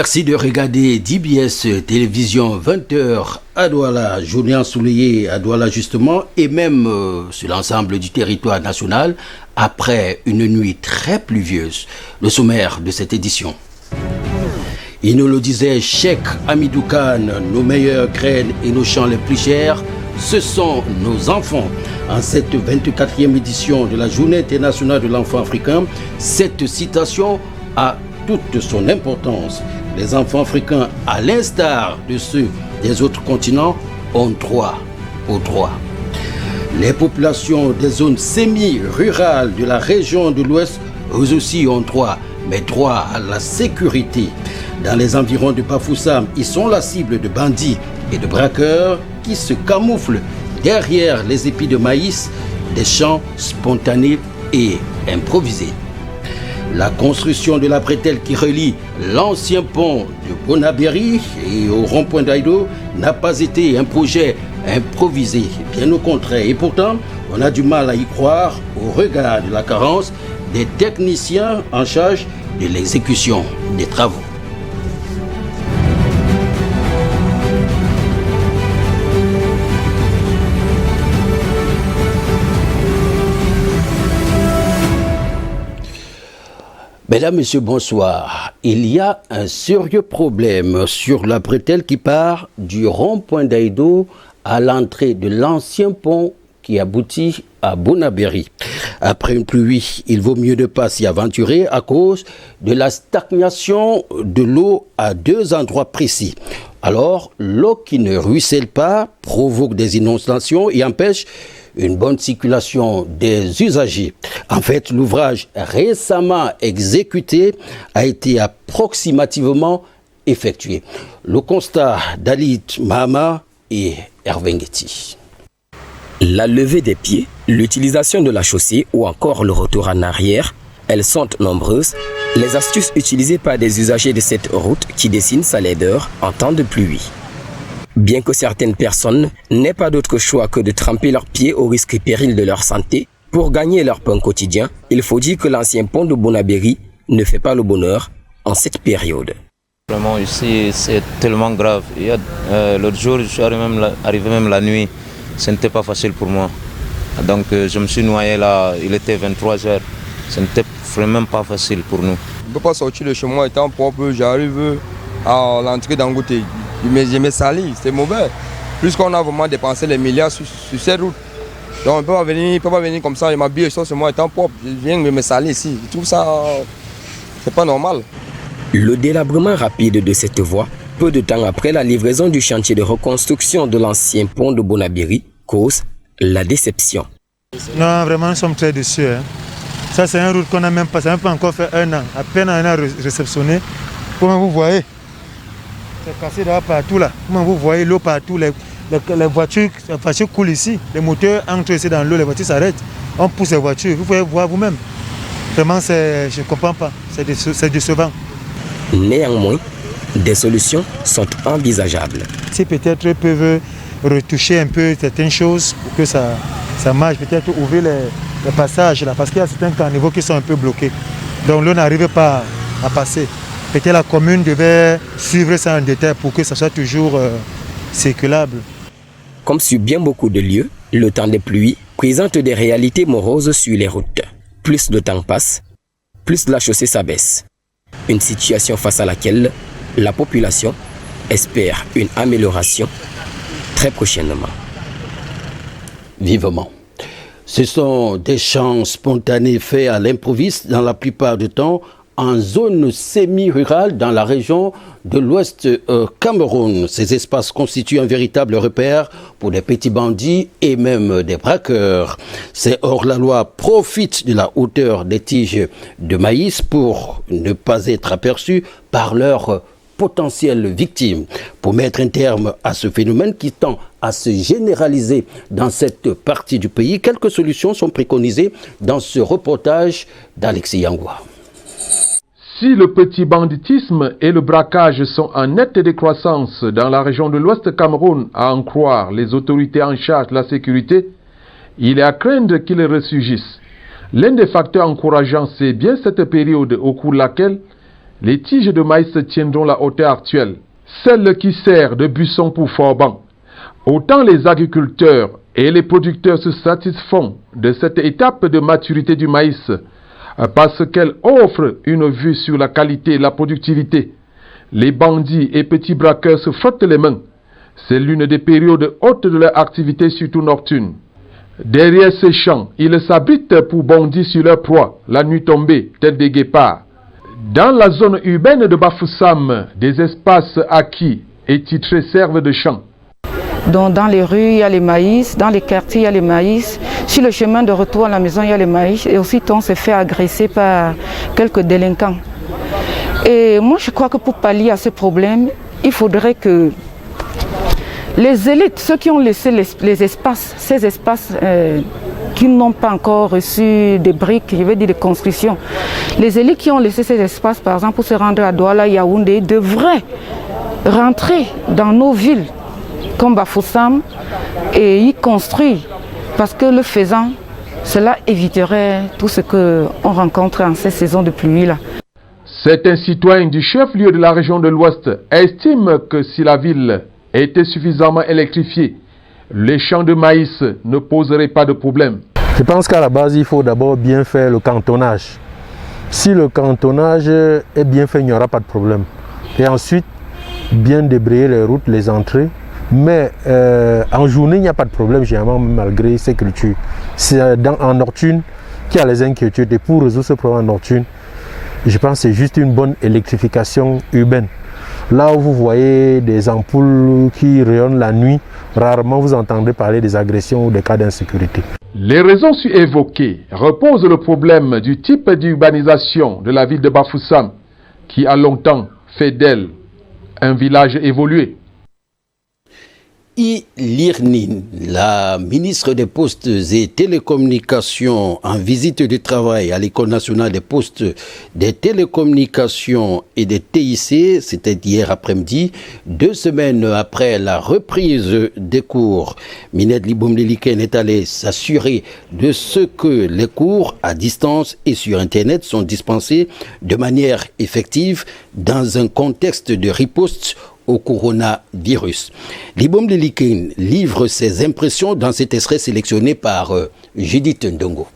Merci de regarder DBS Télévision 20h à Douala, journée ensoleillée à Douala justement, et même sur l'ensemble du territoire national, après une nuit très pluvieuse. Le sommaire de cette édition. Il nous le disait, Cheikh Hamidou Khan, nos meilleures graines et nos champs les plus chers, ce sont nos enfants. En cette 24e édition de la Journée internationale de l'enfant africain, cette citation a toute son importance. Les enfants africains, à l'instar de ceux des autres continents, ont droit aux droits. Les populations des zones semi-rurales de la région de l'Ouest, eux aussi ont droit, mais droit à la sécurité. Dans les environs de Bafoussam, ils sont la cible de bandits et de braqueurs qui se camouflent derrière les épis de maïs, des champs spontanés et improvisés. La construction de la bretelle qui relie l'ancien pont de Bonabéry et au rond-point d'Aïdo n'a pas été un projet improvisé, bien au contraire. Et pourtant, on a du mal à y croire au regard de la carence des techniciens en charge de l'exécution des travaux. Mesdames, Messieurs, bonsoir. Il y a un sérieux problème sur la bretelle qui part du rond-point d'Aïdo à l'entrée de l'ancien pont qui aboutit à Bonabéry. Après une pluie, il vaut mieux ne pas s'y aventurer à cause de la stagnation de l'eau à deux endroits précis. Alors, l'eau qui ne ruisselle pas provoque des inondations et empêche une bonne circulation des usagers. En fait, l'ouvrage récemment exécuté a été approximativement effectué. Le constat d'Alit Mahama et Hervé Nguetti. La levée des pieds, l'utilisation de la chaussée ou encore le retour en arrière, elles sont nombreuses. Les astuces utilisées par des usagers de cette route qui dessinent sa laideur en temps de pluie. Bien que certaines personnes n'aient pas d'autre choix que de tremper leurs pieds au risque et péril de leur santé pour gagner leur pain quotidien, il faut dire que l'ancien pont de Bonabéry ne fait pas le bonheur en cette période. Vraiment ici c'est tellement grave. L'autre jour je suis arrivé même la nuit, ce n'était pas facile pour moi. Donc je me suis noyé là, il était 23h, ce n'était vraiment pas facile pour nous. Je ne peux pas sortir de chez moi étant propre, j'arrive à l'entrée d'Angoté. Je me salis, c'est mauvais. Puisqu'on a vraiment dépensé les milliards sur cette route. Donc on ne peut pas venir comme ça, je m'habille sur moi étant propre. Je viens me salir ici. Je trouve ça, c'est pas normal. Le délabrement rapide de cette voie, peu de temps après la livraison du chantier de reconstruction de l'ancien pont de Bonabéry, cause la déception. Non, vraiment, nous sommes très déçus. Ça, c'est une route qu'on n'a même pas, ça n'a pas encore fait un an. À peine un an réceptionné. Comment vous voyez? C'est cassé là partout là. Comment vous voyez l'eau partout, les voitures coulent ici, les moteurs entrent ici dans l'eau, les voitures s'arrêtent. On pousse les voitures, vous pouvez voir vous-même. Vraiment, je ne comprends pas, c'est décevant. Néanmoins, des solutions sont envisageables. Si peut-être ils peuvent retoucher un peu certaines choses pour que ça marche, peut-être ouvrir les passages là, parce qu'il y a certains caniveaux qui sont un peu bloqués. Donc l'eau n'arrive pas à passer. Peut-être la commune devait suivre ça en détail pour que ça soit toujours circulable. Comme sur bien beaucoup de lieux, le temps des pluies présente des réalités moroses sur les routes. Plus le temps passe, plus la chaussée s'abaisse. Une situation face à laquelle la population espère une amélioration très prochainement. Vivement. Ce sont des chants spontanés faits à l'improviste dans la plupart du temps en zone semi-rurale dans la région de l'Ouest Cameroun. Ces espaces constituent un véritable repère pour des petits bandits et même des braqueurs. Ces hors-la-loi profitent de la hauteur des tiges de maïs pour ne pas être aperçus par leurs potentielles victimes. Pour mettre un terme à ce phénomène qui tend à se généraliser dans cette partie du pays, quelques solutions sont préconisées dans ce reportage d'Alexis Yangoua. Si le petit banditisme et le braquage sont en nette décroissance dans la région de l'Ouest Cameroun, à en croire les autorités en charge de la sécurité, il est à craindre qu'ils ressurgissent. L'un des facteurs encourageants, c'est bien cette période au cours de laquelle les tiges de maïs tiendront la hauteur actuelle, celle qui sert de buisson pour Forban. Autant les agriculteurs et les producteurs se satisfont de cette étape de maturité du maïs parce qu'elle offre une vue sur la qualité et la productivité. Les bandits et petits braqueurs se frottent les mains. C'est l'une des périodes hautes de leur activité, surtout nocturne. Derrière ces champs, ils s'abritent pour bondir sur leur proie, la nuit tombée, tels des guépards. Dans la zone urbaine de Bafoussam, des espaces acquis et titrés servent de champs. Donc dans les rues, il y a les maïs, dans les quartiers, il y a les maïs. Sur le chemin de retour à la maison, il y a les maïs. Et aussitôt, on s'est fait agresser par quelques délinquants. Et moi, je crois que pour pallier à ce problème, il faudrait que les élites, ceux qui ont laissé les espaces, ces espaces qui n'ont pas encore reçu des briques, je veux dire des constructions, les élites qui ont laissé ces espaces, par exemple, pour se rendre à Douala, Yaoundé, devraient rentrer dans nos villes comme Bafoussam et y construire. Parce que le faisant, cela éviterait tout ce qu'on rencontre en ces saisons de pluie-là. Certains citoyens du chef-lieu de la région de l'Ouest estiment que si la ville était suffisamment électrifiée, les champs de maïs ne poseraient pas de problème. Je pense qu'à la base, il faut d'abord bien faire le cantonnage. Si le cantonnage est bien fait, il n'y aura pas de problème. Et ensuite, bien débrayer les routes, les entrées. Mais en journée, il n'y a pas de problème, généralement, malgré ces cultures. C'est en nocturne qu'il y a les inquiétudes. Et pour résoudre ce problème en nocturne, je pense que c'est juste une bonne électrification urbaine. Là où vous voyez des ampoules qui rayonnent la nuit, rarement vous entendez parler des agressions ou des cas d'insécurité. Les raisons évoquées reposent le problème du type d'urbanisation de la ville de Bafoussam, qui a longtemps fait d'elle un village évolué. Lirnin, la ministre des Postes et Télécommunications, en visite de travail à l'École nationale des Postes, des Télécommunications et des TIC, c'était hier après-midi, 2 semaines après la reprise des cours. Minette Liboum-Leliken est allée s'assurer de ce que les cours à distance et sur Internet sont dispensés de manière effective dans un contexte de riposte au coronavirus. Liboum-Leliken livre ses impressions dans cet extrait sélectionné par Judith Ndongo.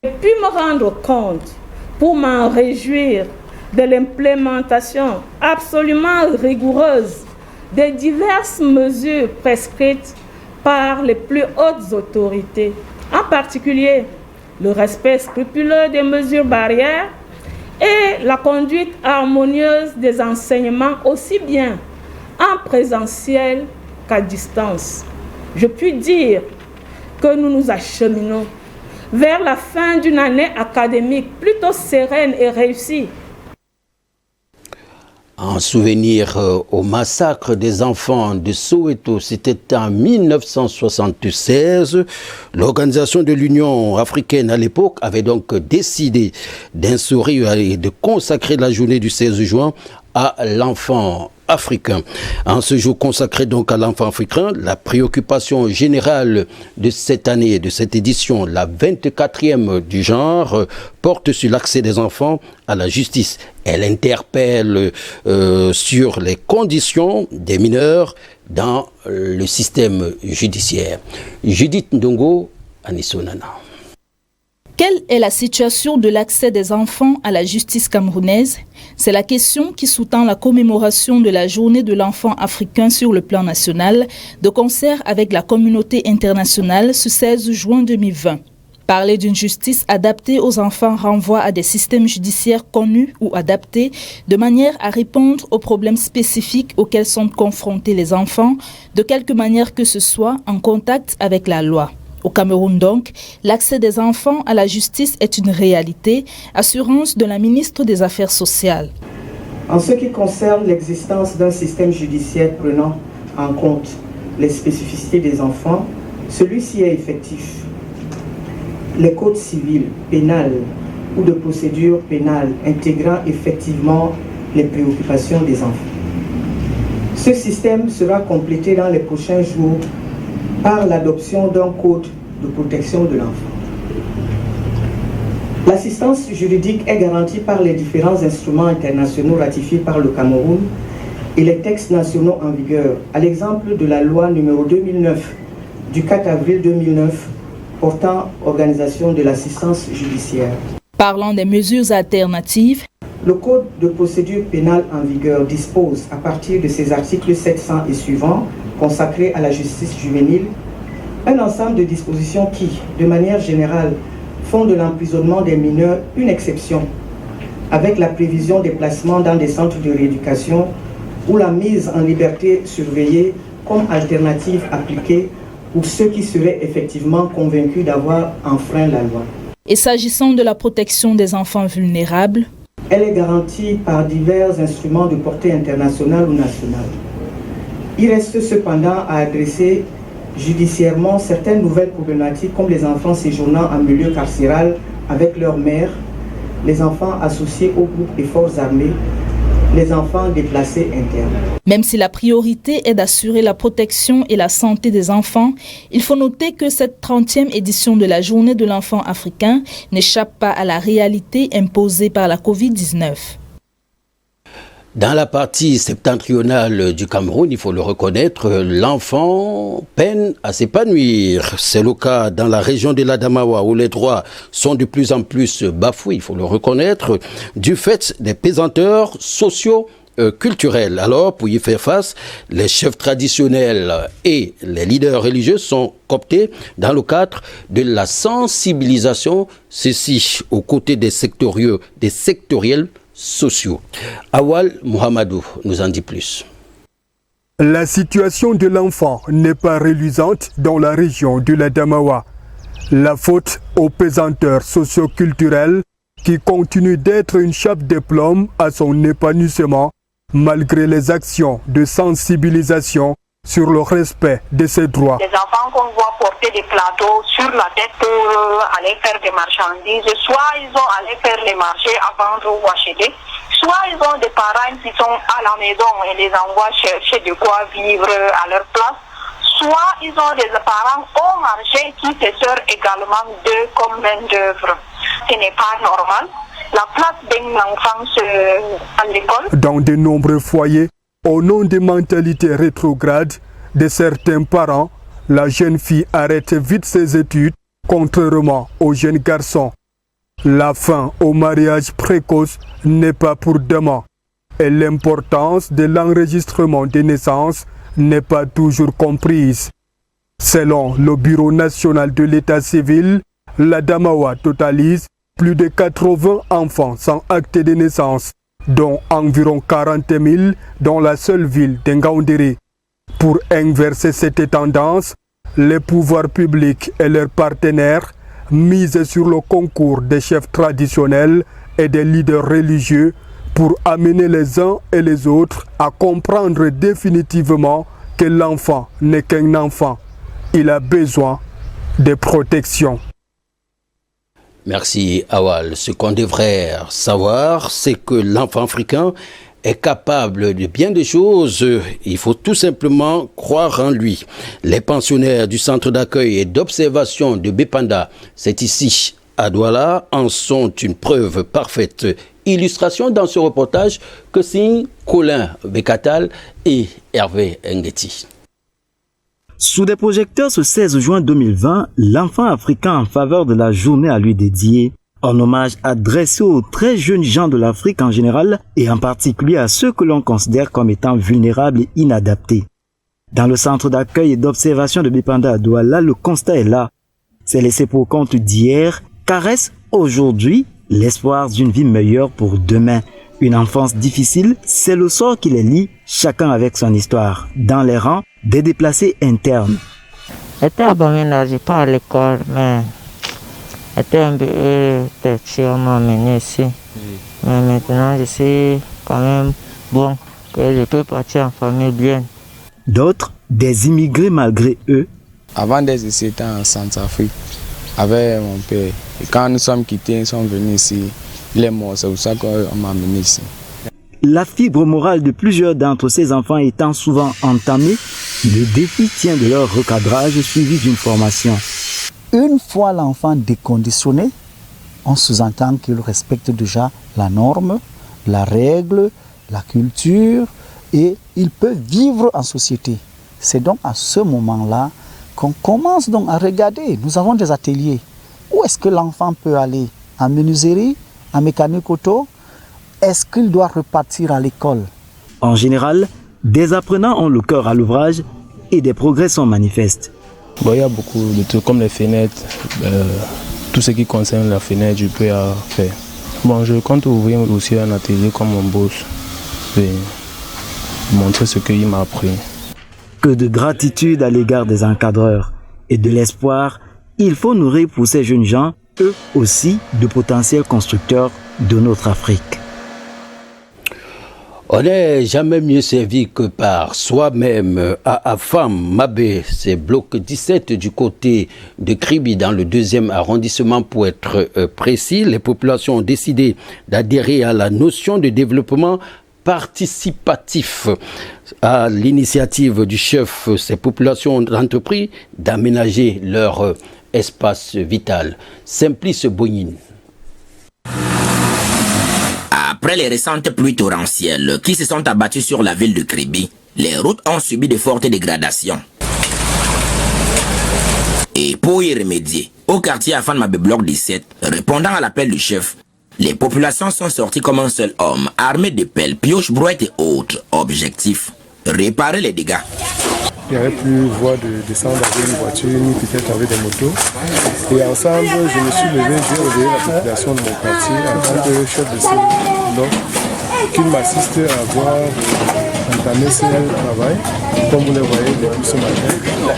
J'ai pu me rendre compte, pour m'en réjouir, de l'implémentation absolument rigoureuse des diverses mesures prescrites par les plus hautes autorités, en particulier le respect scrupuleux des mesures barrières et la conduite harmonieuse des enseignements aussi bien en présentiel qu'à distance. Je puis dire que nous nous acheminons vers la fin d'une année académique plutôt sereine et réussie. En souvenir au massacre des enfants de Soweto, c'était en 1976. L'organisation de l'Union africaine à l'époque avait donc décidé d'instaurer et de consacrer la journée du 16 juin à l'enfant africain. En ce jour consacré donc à l'enfant africain, la préoccupation générale de cette année, de cette édition, la 24e du genre, porte sur l'accès des enfants à la justice. Elle interpelle sur les conditions des mineurs dans le système judiciaire. Judith Ndongo, Anisonana. Quelle est la situation de l'accès des enfants à la justice camerounaise? C'est la question qui sous-tend la commémoration de la journée de l'enfant africain sur le plan national, de concert avec la communauté internationale ce 16 juin 2020. Parler d'une justice adaptée aux enfants renvoie à des systèmes judiciaires connus ou adaptés de manière à répondre aux problèmes spécifiques auxquels sont confrontés les enfants, de quelque manière que ce soit en contact avec la loi. Au Cameroun donc, l'accès des enfants à la justice est une réalité, assurance de la ministre des Affaires sociales. En ce qui concerne l'existence d'un système judiciaire prenant en compte les spécificités des enfants, celui-ci est effectif. Les codes civils, pénals ou de procédure pénale intégrant effectivement les préoccupations des enfants. Ce système sera complété dans les prochains jours par l'adoption d'un code de protection de l'enfant. L'assistance juridique est garantie par les différents instruments internationaux ratifiés par le Cameroun et les textes nationaux en vigueur, à l'exemple de la loi numéro 2009 du 4 avril 2009 portant organisation de l'assistance judiciaire. Parlant des mesures alternatives, le Code de procédure pénale en vigueur dispose, à partir de ses articles 700 et suivants, consacrés à la justice juvénile, un ensemble de dispositions qui, de manière générale, font de l'emprisonnement des mineurs une exception, avec la prévision des placements dans des centres de rééducation ou la mise en liberté surveillée comme alternative appliquée pour ceux qui seraient effectivement convaincus d'avoir enfreint la loi. Et s'agissant de la protection des enfants vulnérables, elle est garantie par divers instruments de portée internationale ou nationale. Il reste cependant à adresser judiciairement certaines nouvelles problématiques comme les enfants séjournant en milieu carcéral avec leur mère, les enfants associés aux groupes et forces armées, les enfants déplacés internes. Même si la priorité est d'assurer la protection et la santé des enfants, il faut noter que cette 30e édition de la Journée de l'enfant africain n'échappe pas à la réalité imposée par la Covid-19. Dans la partie septentrionale du Cameroun, il faut le reconnaître, l'enfant peine à s'épanouir. C'est le cas dans la région de l'Adamawa où les droits sont de plus en plus bafoués, il faut le reconnaître, du fait des pesanteurs sociaux culturels. Alors, pour y faire face, les chefs traditionnels et les leaders religieux sont cooptés dans le cadre de la sensibilisation, ceci aux côtés des sectoriels sociaux. Awal Mohamedou nous en dit plus. La situation de l'enfant n'est pas reluisante dans la région de l'Adamawa. La faute aux pesanteurs socio-culturels qui continuent d'être une chape de plomb à son épanouissement malgré les actions de sensibilisation sur le respect de ses droits. Les enfants qu'on voit porter des plateaux sur la tête pour aller faire des marchandises, soit ils ont allé faire les marchés à vendre ou acheter, soit ils ont des parents qui sont à la maison et les envoient chercher de quoi vivre à leur place, soit ils ont des parents au marché qui se servent également d'eux comme main d'œuvre. Ce n'est pas normal. La place d'un enfant à l'école. Dans de nombreux foyers, au nom des mentalités rétrogrades de certains parents, la jeune fille arrête vite ses études, contrairement aux jeunes garçons. La fin au mariage précoce n'est pas pour demain et l'importance de l'enregistrement des naissances n'est pas toujours comprise. Selon le Bureau national de l'état civil, l'Adamawa totalise plus de 80 enfants sans acte de naissance, dont environ 40 000 dans la seule ville d'Ngaoundéré. Pour inverser cette tendance, les pouvoirs publics et leurs partenaires misent sur le concours des chefs traditionnels et des leaders religieux pour amener les uns et les autres à comprendre définitivement que l'enfant n'est qu'un enfant. Il a besoin de protection. Merci Awal. Ce qu'on devrait savoir, c'est que l'enfant africain est capable de bien des choses. Il faut tout simplement croire en lui. Les pensionnaires du centre d'accueil et d'observation de Bépanda, c'est ici à Douala, en sont une preuve parfaite. Illustration dans ce reportage que signent Colin Bekatal et Hervé Ngueti. Sous des projecteurs ce 16 juin 2020, l'enfant africain en faveur de la journée à lui dédiée, un hommage adressé aux très jeunes gens de l'Afrique en général et en particulier à ceux que l'on considère comme étant vulnérables et inadaptés. Dans le centre d'accueil et d'observation de Bépanda à Douala, le constat est là. C'est laissé pour compte d'hier, caresse aujourd'hui l'espoir d'une vie meilleure pour demain. Une enfance difficile, c'est le sort qui les lie, chacun avec son histoire. Dans les rangs des déplacés internes. J'étais à Bamenda, je pas à l'école, mais j'étais un peu petit, on m'a amené ici. Mais maintenant, je suis quand même bon, que je peux partir en famille bien. D'autres, des immigrés malgré eux. Avant d'être ici, j'étais en Centrafrique avec mon père. Et quand nous sommes quittés, nous sommes venus ici. Il est mort, c'est pour ça qu'on m'a amené ici. La fibre morale de plusieurs d'entre ces enfants étant souvent entamée, le défi tient de leur recadrage suivi d'une formation. Une fois l'enfant déconditionné, on sous-entend qu'ils respectent déjà la norme, la règle, la culture et ils peuvent vivre en société. C'est donc à ce moment-là qu'on commence donc à regarder. Nous avons des ateliers. Où est-ce que l'enfant peut aller? En menuiserie? En mécanique auto? Est-ce qu'il doit repartir à l'école? En général, des apprenants ont le cœur à l'ouvrage et des progrès sont manifestes. Il y a beaucoup de trucs comme les fenêtres, tout ce qui concerne la fenêtre, je peux faire. Je compte ouvrir aussi un atelier comme mon boss et montrer ce qu'il m'a appris. Que de gratitude à l'égard des encadreurs et de l'espoir, il faut nourrir pour ces jeunes gens, eux aussi, de potentiels constructeurs de notre Afrique. On n'est jamais mieux servi que par soi-même. À Afam, Mabé, c'est bloc 17 du côté de Kribi dans le 2e arrondissement pour être précis. Les populations ont décidé d'adhérer à la notion de développement participatif. À l'initiative du chef, ces populations ont entrepris d'aménager leur espace vital. Simplice Bognine. Après les récentes pluies torrentielles qui se sont abattues sur la ville de Kribi, les routes ont subi de fortes dégradations. Et pour y remédier, au quartier Afan Mabé bloc 17, répondant à l'appel du chef, les populations sont sorties comme un seul homme, armés de pelles, pioches, brouettes et autres. Objectif, réparer les dégâts. Il n'y avait plus voie de descendre avec une voiture, ni peut-être avec des motos. Et ensemble, je me suis levé, j'ai réveillé la population de mon quartier en tant que chef de ce bloc, qu'il m'assiste à avoir entamé ce travail. Comme vous le voyez depuis ce matin,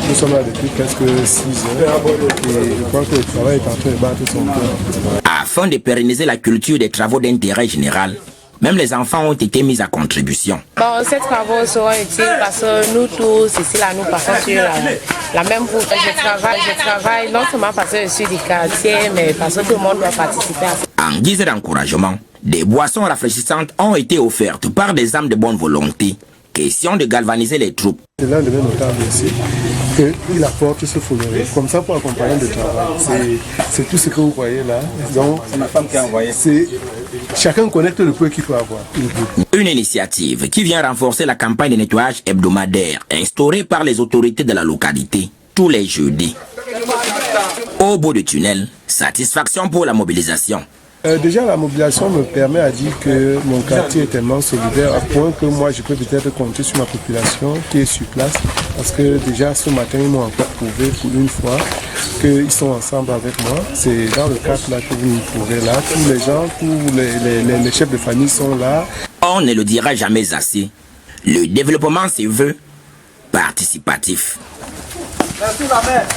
nous sommes là depuis presque 6 heures et je crois que le travail est en train de battre son cœur. Afin de pérenniser la culture des travaux d'intérêt général, même les enfants ont été mis à contribution. Ces travaux seront utiles parce que nous tous ici, là, nous passons sur la même route. Je travaille non seulement parce que je suis du quartier, mais parce que tout le monde doit participer à ça. En guise d'encouragement, des boissons rafraîchissantes ont été offertes par des âmes de bonne volonté. Question de galvaniser les troupes. C'est l'un de mes notables ici qu'il apporte ce foulerie. Comme ça, pour accompagner le travail. C'est tout ce que vous voyez là. Donc, c'est ma femme qui a envoyé. Chacun connecte le peu qu'il faut avoir. Une initiative qui vient renforcer la campagne de nettoyage hebdomadaire instaurée par les autorités de la localité tous les jeudis. Au bout du tunnel, satisfaction pour la mobilisation. Déjà, la mobilisation me permet à dire que mon quartier est tellement solidaire à point que moi, je peux peut-être compter sur ma population qui est sur place. Parce que déjà, ce matin, ils m'ont encore prouvé pour une fois qu'ils sont ensemble avec moi. C'est dans le cadre là que vous me trouvez là. Tous les gens, tous les chefs de famille sont là. On ne le dira jamais assez. Le développement se veut participatif. Merci ma mère.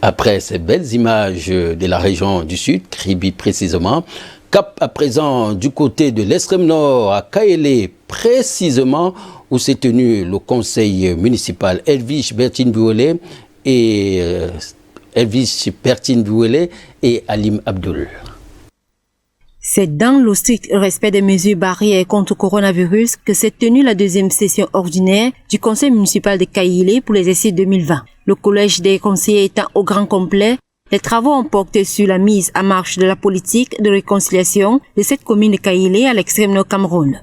Après ces belles images de la région du Sud, Kribi précisément, cap à présent du côté de l'extrême nord, à Kaélé précisément, où s'est tenu le conseil municipal Elvis Bertine Bouélé et Alim Abdoul. C'est dans le strict respect des mesures barrières contre le coronavirus que s'est tenue la deuxième session ordinaire du conseil municipal de Kaélé pour l'exercice 2020. Le collège des conseillers étant au grand complet, les travaux ont porté sur la mise en marche de la politique de réconciliation de cette commune de Kaélé à l'extrême nord Cameroun.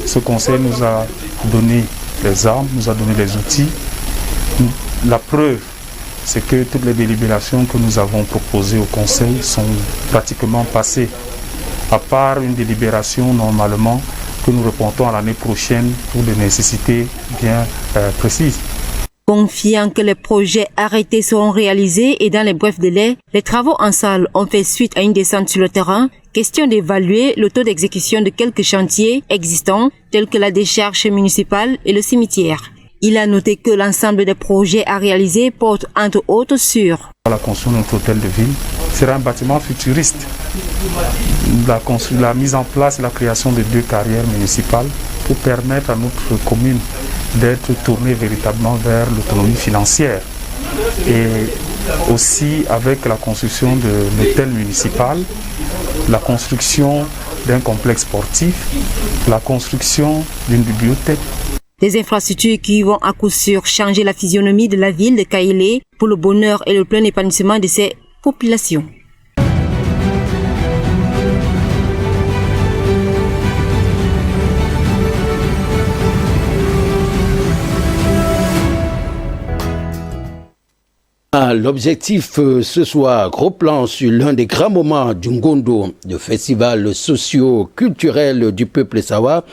Ce conseil nous a donné les armes, nous a donné les outils. La preuve, c'est que toutes les délibérations que nous avons proposées au conseil sont pratiquement passées. À part une délibération normalement que nous reportons à l'année prochaine pour des nécessités bien précises. Confiant que les projets arrêtés seront réalisés et dans les brefs délais, les travaux en salle ont fait suite à une descente sur le terrain. Question d'évaluer le taux d'exécution de quelques chantiers existants tels que la décharge municipale et le cimetière. Il a noté que l'ensemble des projets à réaliser porte entre autres sur la construction de notre hôtel de ville sera un bâtiment futuriste. La mise en place et la création de 2 carrières municipales pour permettre à notre commune d'être tournée véritablement vers l'autonomie financière. Et aussi avec la construction de l'hôtel municipal, la construction d'un complexe sportif, la construction d'une bibliothèque. Des infrastructures qui vont à coup sûr changer la physionomie de la ville de Kaélé pour le bonheur et le plein épanouissement de ses population. L'objectif ce soir, gros plan sur l'un des grands moments du Ngondo, le festival socio-culturel du peuple Sawa,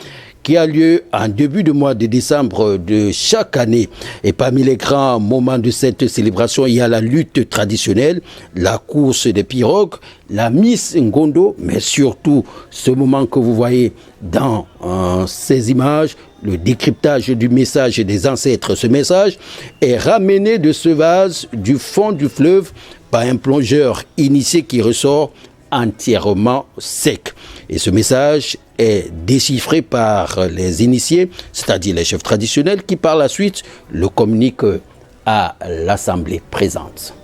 qui a lieu en début de mois de décembre de chaque année. Et parmi les grands moments de cette célébration, il y a la lutte traditionnelle, la course des pirogues, la Miss Ngondo, mais surtout ce moment que vous voyez dans ces images, le décryptage du message des ancêtres. Ce message est ramené de ce vase du fond du fleuve par un plongeur initié qui ressort entièrement sec. Et ce message est déchiffré par les initiés, c'est-à-dire les chefs traditionnels, qui par la suite le communiquent à l'assemblée présente.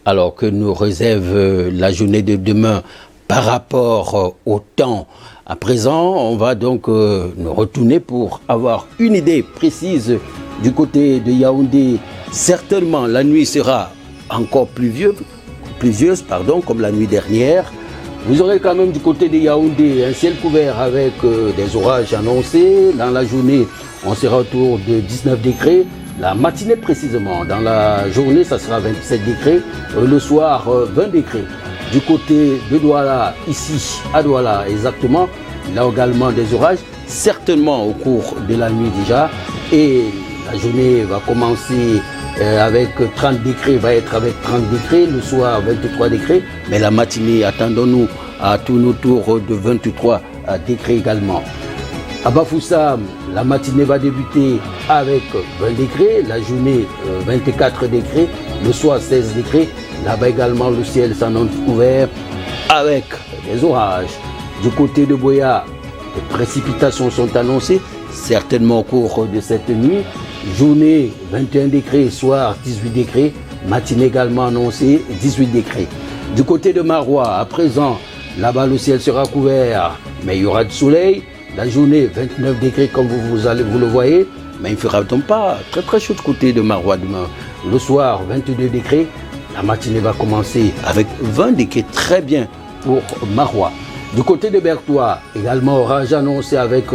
Alors que nous réserve la journée de demain par rapport au temps à présent, on va donc nous retourner pour avoir une idée précise du côté de Yaoundé. Certainement, la nuit sera encore pluvieuse, comme la nuit dernière. Vous aurez quand même du côté de Yaoundé un ciel couvert avec des orages annoncés. Dans la journée, on sera autour de 19 degrés. La matinée précisément, dans la journée, ça sera 27 degrés. Le soir, 20 degrés. Du côté de Douala, ici, à Douala exactement, il y a également des orages, certainement au cours de la nuit déjà. Et la journée va commencer avec 30 degrés, va être avec 30 degrés. Le soir, 23 degrés. Mais la matinée, attendons-nous à tourner autour de 23 degrés également. À Bafoussam, la matinée va débuter avec 20 degrés, la journée 24 degrés, le soir 16 degrés. Là-bas également, le ciel s'annonce couvert avec des orages. Du côté de Boya, les précipitations sont annoncées, certainement au cours de cette nuit. Journée 21 degrés, soir 18 degrés, matinée également annoncée 18 degrés. Du côté de Marois, à présent, là-bas le ciel sera couvert, mais il y aura du soleil. La journée, 29 degrés comme vous le voyez, mais il ne fera donc pas très très chaud du côté de Marois demain. Le soir, 22 degrés, la matinée va commencer avec 20 degrés, très bien pour Marois. Du côté de Bertois, également orage annoncé avec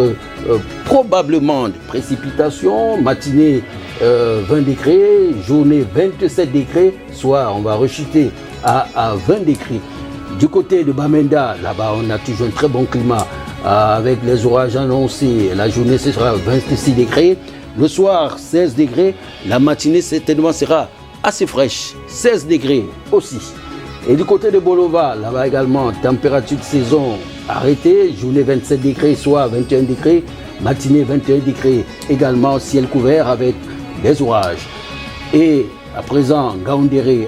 probablement des précipitations, matinée 20 degrés, journée 27 degrés, soir on va rechuter à 20 degrés. Du côté de Bamenda, là-bas on a toujours un très bon climat. Avec les orages annoncés, la journée ce sera 26 degrés, le soir 16 degrés, la matinée certainement sera assez fraîche, 16 degrés aussi. Et du côté de Bolova, là-bas également, température de saison arrêtée, journée 27 degrés, soir 21 degrés, matinée 21 degrés, également ciel couvert avec des orages. Et à présent, Gaoundéré,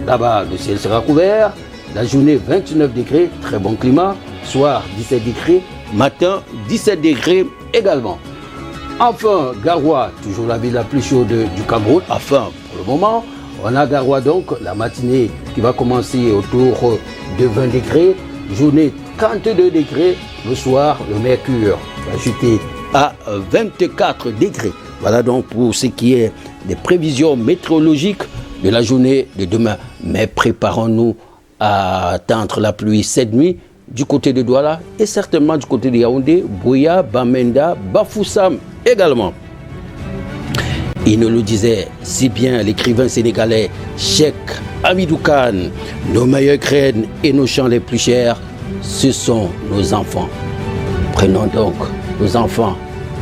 là-bas le ciel sera couvert, la journée 29 degrés, très bon climat. Soir 17 degrés, matin 17 degrés également. Enfin, Garoua, toujours la ville la plus chaude du Cameroun. Enfin, pour le moment, on a Garoua donc, la matinée qui va commencer autour de 20 degrés, journée 32 degrés, le soir, le mercure va chuter à 24 degrés. Voilà donc pour ce qui est des prévisions météorologiques de la journée de demain. Mais préparons-nous à attendre la pluie cette nuit du côté de Douala et certainement du côté de Yaoundé, Boya, Bamenda, Bafoussam également. Il nous le disait si bien l'écrivain sénégalais Cheikh Hamidou Kane. Nos meilleures graines et nos champs les plus chers, ce sont nos enfants. Prenons donc nos enfants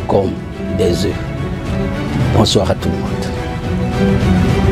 comme des œufs. Bonsoir à tout le monde.